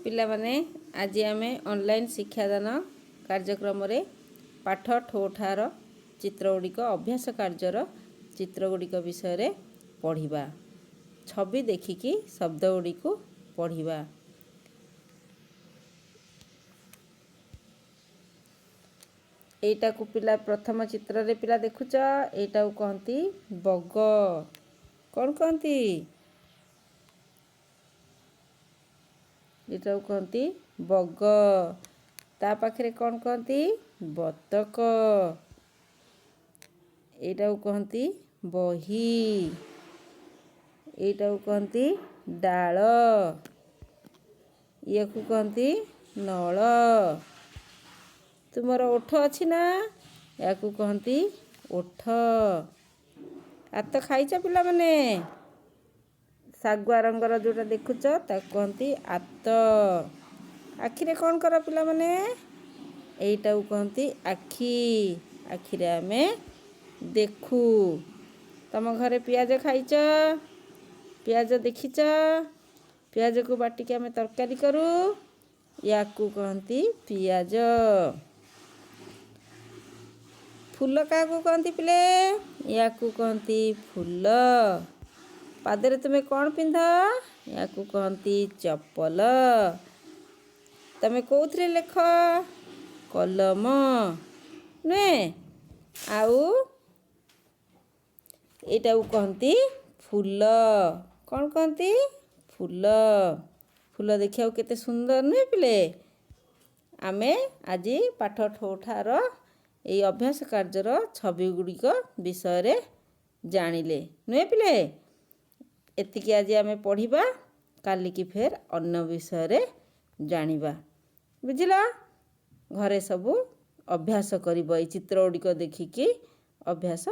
ପିଲାମାନେ ଆଜି ଆମେ ଅନଲାଇନ୍ ଶିକ୍ଷାଦାନ କାର୍ଯ୍ୟକ୍ରମରେ ପାଠ ଠୋଠାର ଚିତ୍ରଗୁଡ଼ିକ ଅଭ୍ୟାସ କାର୍ଯ୍ୟର ଚିତ୍ରଗୁଡ଼ିକ ବିଷୟରେ ପଢ଼ିବା। ଛବି ଦେଖିକି ଶବ୍ଦଗୁଡ଼ିକୁ ପଢ଼ିବା। ଏଇଟାକୁ ପିଲା ପ୍ରଥମ ଚିତ୍ରରେ ପିଲା ଦେଖୁଛ, ଏଇଟାକୁ କହନ୍ତି ବଗ। କ'ଣ କହନ୍ତି? ଏଇଟାକୁ କହନ୍ତି ବଗ। ତା ପାଖରେ କ'ଣ କହନ୍ତି? ବତକ। ଏଇଟାକୁ କହନ୍ତି ବହି। ଏଇଟାକୁ କହନ୍ତି ଡାଳ। ଇଏକୁ କହନ୍ତି ନଳ। ତୁମର ଓଠ ଅଛି ନା? ୟାକୁ କହନ୍ତି ଓଠ। ଆତ ଖାଇଛ ପିଲାମାନେ? ଶାଗୁଆ ରଙ୍ଗର ଯେଉଁଟା ଦେଖୁଛ ତାକୁ କହନ୍ତି ଆତ। ଆଖିରେ କ'ଣ କର ପିଲାମାନେ? ଏଇଟାକୁ କହନ୍ତି ଆଖି। ଆଖିରେ ଆମେ ଦେଖୁ। ତମ ଘରେ ପିଆଜ ଖାଇଛ? ପିଆଜ ଦେଖିଛ? ପିଆଜକୁ ବାଟିକି ଆମେ ତରକାରୀ କରୁ। ୟାକୁ କହନ୍ତି ପିଆଜ। ଫୁଲ କାହାକୁ କହନ୍ତି ପିଲେ? ୟାକୁ କହନ୍ତି ଫୁଲ। ପାଦରେ ତୁମେ କ'ଣ ପିନ୍ଧ? ୟାକୁ କହନ୍ତି ଚପଲ। ତମେ କେଉଁଥିରେ ଲେଖ? କଲମ ନୁହେଁ? ଆଉ ଏଇଟାକୁ କହନ୍ତି ଫୁଲ। କ'ଣ କହନ୍ତି? ଫୁଲ। ଫୁଲ ଦେଖିବାକୁ କେତେ ସୁନ୍ଦର ନୁହେଁ ପିଲେ? ଆମେ ଆଜି ପାଠ ଠୋଠାର ଏଇ ଅଭ୍ୟାସ କାର୍ଯ୍ୟର ଛବି ଗୁଡ଼ିକ ବିଷୟରେ ଜାଣିଲେ ନୁହେଁ ପିଲେ? ଏତିକି ଆଜି ଆମେ ପଢ଼ିବା। କାଲିକି ଫେର ଅନ୍ୟ ବିଷୟରେ ଜାଣିବା। ବୁଝିଲ? ଘରେ ସବୁ ଅଭ୍ୟାସ କରିବ। ଏଇ ଚିତ୍ର ଗୁଡ଼ିକ ଦେଖିକି ଅଭ୍ୟାସ